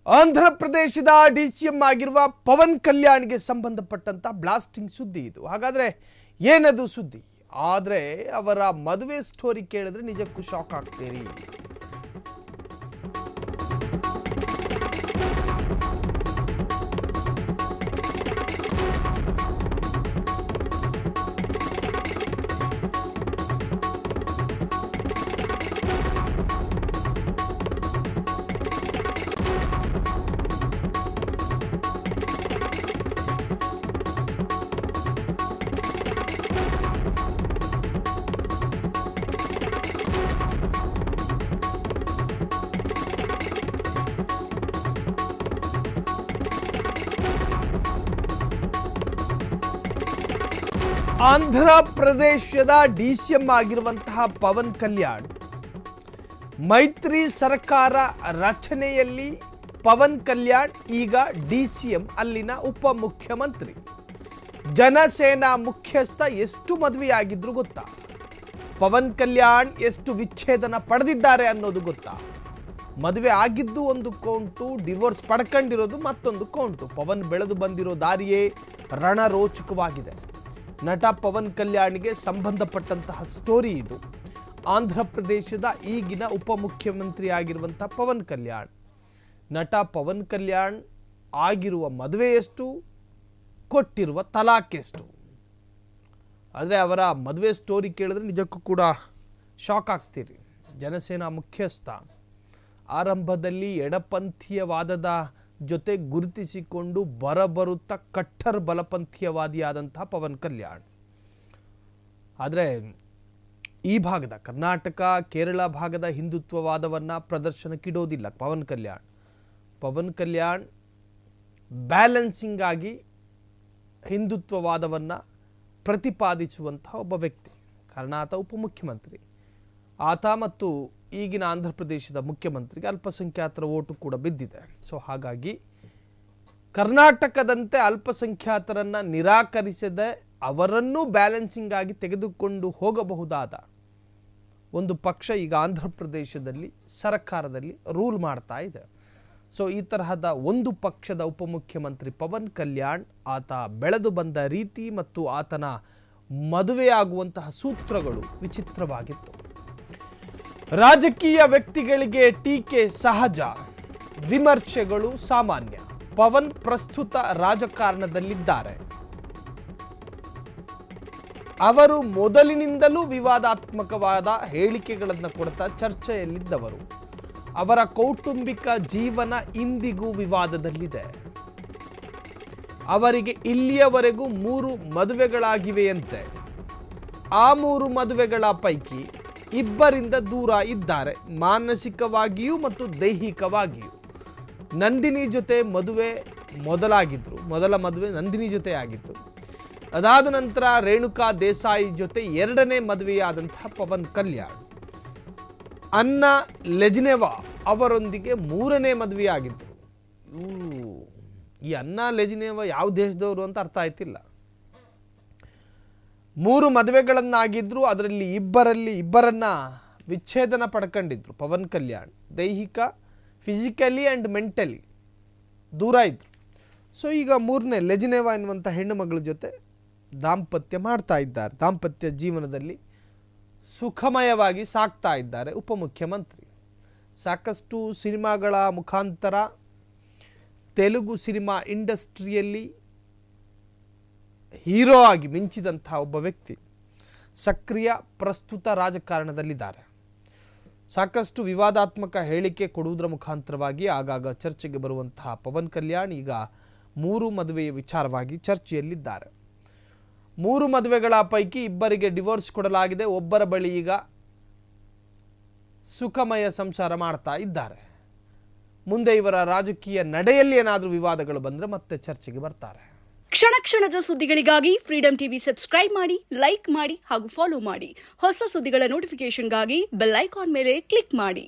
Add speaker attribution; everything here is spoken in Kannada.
Speaker 1: ಆಂಧ್ರ ಪ್ರದೇಶದ ಡಿಸಿಎಂ ಆಗಿರುವ ಪವನ್ ಕಲ್ಯಾಣ್ಗೆ ಸಂಬಂಧಪಟ್ಟಂತ ಬ್ಲಾಸ್ಟಿಂಗ್ ಸುದ್ದಿ ಇದು. ಹಾಗಾದ್ರೆ ಏನದು ಸುದ್ದಿ? ಆದರೆ ಅವರ ಮದುವೆ ಸ್ಟೋರಿ ಕೇಳಿದ್ರೆ ನಿಜಕ್ಕೂ ಶಾಕ್ ಆಗ್ತೀರಿ. ಆಂಧ್ರ ಪ್ರದೇಶದ ಡಿಸಿಎಂ ಆಗಿರುವಂತಹ ಪವನ್ ಕಲ್ಯಾಣ್ ಮೈತ್ರಿ ಸರ್ಕಾರ ರಚನೆಯಲ್ಲಿ ಪವನ್ ಕಲ್ಯಾಣ್ ಈಗ ಡಿಸಿಎಂ, ಅಲ್ಲಿನ ಉಪಮುಖ್ಯಮಂತ್ರಿ. ಜನಸೇನಾ ಮುಖ್ಯಸ್ಥ ಎಷ್ಟು ಮದುವೆಯಾಗಿದ್ರು ಗೊತ್ತಾ? ಪವನ್ ಕಲ್ಯಾಣ್ ಎಷ್ಟು ವಿಚ್ಛೇದನ ಪಡೆದಿದ್ದಾರೆ ಅನ್ನೋದು ಗೊತ್ತಾ? ಮದುವೆ ಆಗಿದ್ದು ಒಂದು ಕೌಂಟು, ಡಿವೋರ್ಸ್ ಪಡ್ಕೊಂಡಿರೋದು ಮತ್ತೊಂದು ಕೌಂಟು. ಪವನ್ ಬೆಳೆದು ಬಂದಿರೋ ದಾರಿಯೇ ರಣರೋಚಕವಾಗಿದೆ. ನಟ ಪವನ್ ಕಲ್ಯಾಣ್ಗೆ ಸಂಬಂಧಪಟ್ಟಂತಹ ಸ್ಟೋರಿ ಇದು. ಆಂಧ್ರ ಪ್ರದೇಶದ ಈಗಿನ ಉಪಮುಖ್ಯಮಂತ್ರಿ ಆಗಿರುವಂಥ ಪವನ್ ಕಲ್ಯಾಣ್, ನಟ ಪವನ್ ಕಲ್ಯಾಣ್ ಆಗಿರುವ ಮದುವೆ ಎಷ್ಟು, ಕೊಟ್ಟಿರುವ ತಲಾಕ್ ಎಷ್ಟು? ಆದರೆ ಅವರ ಮದುವೆ ಸ್ಟೋರಿ ಕೇಳಿದ್ರೆ ನಿಜಕ್ಕೂ ಕೂಡ ಶಾಕ್ ಆಗ್ತೀರಿ. ಜನಸೇನಾ ಮುಖ್ಯಸ್ಥ, ಆರಂಭದಲ್ಲಿ ಎಡಪಂಥೀಯವಾದದ ಜೊತೆ ಗುರುತಿಸಿಕೊಂಡು ಬರಬರುತ್ತಾ ಕಟ್ಟರ್ ಬಲಪಂಥೀಯವಾದಿಯಾದಂತಹ ಪವನ್ ಕಲ್ಯಾಣ್. ಆದರೆ ಈ ಭಾಗದ ಕರ್ನಾಟಕ ಕೇರಳ ಭಾಗದ ಹಿಂದುತ್ವವಾದವನ್ನು ಪ್ರದರ್ಶನಕ್ಕಿಡೋದಿಲ್ಲ ಪವನ್ ಕಲ್ಯಾಣ್ ಬ್ಯಾಲೆನ್ಸಿಂಗ್ ಆಗಿ ಹಿಂದುತ್ವವಾದವನ್ನು ಪ್ರತಿಪಾದಿಸುವಂತಹ ಒಬ್ಬ ವ್ಯಕ್ತಿ. ಕಾರಣ ಆತ ಉಪಮುಖ್ಯಮಂತ್ರಿ. ಆತ ಮತ್ತು ಈಗಿನ ಆಂಧ್ರ ಪ್ರದೇಶದ ಮುಖ್ಯಮಂತ್ರಿಗೆ ಅಲ್ಪಸಂಖ್ಯಾತರ ಓಟು ಕೂಡ ಬಿದ್ದಿದೆ. ಸೊ ಹಾಗಾಗಿ ಕರ್ನಾಟಕದಂತೆ ಅಲ್ಪಸಂಖ್ಯಾತರನ್ನು ನಿರಾಕರಿಸದೆ ಅವರನ್ನು ಬ್ಯಾಲೆನ್ಸಿಂಗ್ ಆಗಿ ತೆಗೆದುಕೊಂಡು ಹೋಗಬಹುದಾದ ಒಂದು ಪಕ್ಷ ಈಗ ಆಂಧ್ರ ಪ್ರದೇಶದಲ್ಲಿ ಸರ್ಕಾರದಲ್ಲಿ ರೂಲ್ ಮಾಡ್ತಾ ಇದೆ. ಸೊ ಈ ತರಹದ ಒಂದು ಪಕ್ಷದ ಉಪಮುಖ್ಯಮಂತ್ರಿ ಪವನ್ ಕಲ್ಯಾಣ್, ಆತ ಬೆಳೆದು ಬಂದ ರೀತಿ ಮತ್ತು ಆತನ ಮದುವೆಯಾಗುವಂತಹ ಸೂತ್ರಗಳು ವಿಚಿತ್ರವಾಗಿತ್ತು. ರಾಜಕೀಯ ವ್ಯಕ್ತಿಗಳಿಗೆ ಟೀಕೆ ಸಹಜ, ವಿಮರ್ಶೆಗಳು ಸಾಮಾನ್ಯ. ಪವನ್ ಪ್ರಸ್ತುತ ರಾಜಕಾರಣದಲ್ಲಿದ್ದಾರೆ. ಅವರು ಮೊದಲಿನಿಂದಲೂ ವಿವಾದಾತ್ಮಕವಾದ ಹೇಳಿಕೆಗಳನ್ನು ಕೊಡ್ತಾ ಚರ್ಚೆಯಲ್ಲಿದ್ದವರು. ಅವರ ಕೌಟುಂಬಿಕ ಜೀವನ ಇಂದಿಗೂ ವಿವಾದದಲ್ಲಿದೆ. ಅವರಿಗೆ ಇಲ್ಲಿಯವರೆಗೂ 3 ಮದುವೆಗಳಾಗಿವೆಯಂತೆ. ಆ 3 ಮದುವೆಗಳ ಪೈಕಿ 2 ದೂರ ಇದ್ದಾರೆ, ಮಾನಸಿಕವಾಗಿಯೂ ಮತ್ತು ದೈಹಿಕವಾಗಿಯೂ. ನಂದಿನಿ ಜೊತೆ ಮದುವೆ ಮೊದಲ ಮದುವೆ ನಂದಿನಿ ಜೊತೆ ಆಗಿತ್ತು. ಅದಾದ ನಂತರ ರೇಣುಕಾ ದೇಸಾಯಿ ಜೊತೆ 2ನೇ ಮದುವೆಯಾದಂತಹ ಪವನ್ ಕಲ್ಯಾಣ್ ಅನ್ನಾ ಲೆಜ್ನೆವಾ ಅವರೊಂದಿಗೆ 3ನೇ ಮದುವೆಯಾಗಿದ್ದರು. ಈ ಅನ್ನಾ ಲೆಜ್ನೆವಾ ಯಾವ ದೇಶದವರು ಅಂತ ಅರ್ಥ ಆಯ್ತಿಲ್ಲ. 3 ಮದುವೆಗಳನ್ನಾಗಿದ್ರು, ಅದರಲ್ಲಿ ಇಬ್ಬರನ್ನ ವಿಚ್ಛೇದನ ಪಡ್ಕೊಂಡಿದ್ರು. ಪವನ್ ಕಲ್ಯಾಣ್ ದೈಹಿಕ, ಫಿಸಿಕಲಿ ಆ್ಯಂಡ್ ಮೆಂಟಲಿ ದೂರ ಇದ್ರು. ಸೊ ಈಗ 3ನೇ ಲೆಜ್ನೆವಾ ಎನ್ನುವಂಥ ಹೆಣ್ಣು ಮಗಳ ಜೊತೆ ದಾಂಪತ್ಯ ಮಾಡ್ತಾ ಇದ್ದಾರೆ. ದಾಂಪತ್ಯ ಜೀವನದಲ್ಲಿ ಸುಖಮಯವಾಗಿ ಸಾಕ್ತಾ ಇದ್ದಾರೆ ಉಪಮುಖ್ಯಮಂತ್ರಿ. ಸಾಕಷ್ಟು ಸಿನಿಮಾಗಳ ಮುಖಾಂತರ ತೆಲುಗು ಸಿನಿಮಾ ಇಂಡಸ್ಟ್ರಿಯಲ್ಲಿ ಹೀರೋ ಆಗಿ ಮಿಂಚಿದಂತಹ ಒಬ್ಬ ವ್ಯಕ್ತಿ. ಸಕ್ರಿಯ ಪ್ರಸ್ತುತ ರಾಜಕಾರಣದಲ್ಲಿದ್ದಾರೆ. ಸಾಕಷ್ಟು ವಿವಾದಾತ್ಮಕ ಹೇಳಿಕೆ ಕೊಡುವುದರ ಮುಖಾಂತರವಾಗಿ ಆಗಾಗ ಚರ್ಚೆಗೆ ಬರುವಂತಹ ಪವನ್ ಕಲ್ಯಾಣ್ ಈಗ 3 ಮದುವೆಯ ವಿಚಾರವಾಗಿ ಚರ್ಚೆಯಲ್ಲಿದ್ದಾರೆ. 3 ಮದುವೆಗಳ ಪೈಕಿ 2ರಿಗೆ ಡಿವೋರ್ಸ್ ಕೊಡಲಾಗಿದೆ. ಒಬ್ಬರ ಬಳಿ ಈಗ ಸುಖಮಯ ಸಂಸಾರ ಮಾಡ್ತಾ ಇದ್ದಾರೆ. ಮುಂದೆ ಇವರ ರಾಜಕೀಯ ನಡೆಯಲ್ಲಿ ಏನಾದರೂ ವಿವಾದಗಳು ಬಂದರೆ ಮತ್ತೆ ಚರ್ಚೆಗೆ ಬರ್ತಾರೆ.
Speaker 2: ಕ್ಷಣ ಕ್ಷಣದ ಸುದ್ದಿಗಳಿಗಾಗಿ ಫ್ರೀಡಂ ಟಿವಿ ಸಬ್ಸ್ಕ್ರೈಬ್ ಮಾಡಿ, ಲೈಕ್ ಮಾಡಿ ಹಾಗೂ ಫಾಲೋ ಮಾಡಿ. ಹೊಸ ಸುದ್ದಿಗಳ ನೋಟಿಫಿಕೇಶನ್ಗಾಗಿ ಬೆಲ್ ಐಕಾನ್ ಮೇಲೆ ಕ್ಲಿಕ್ ಮಾಡಿ.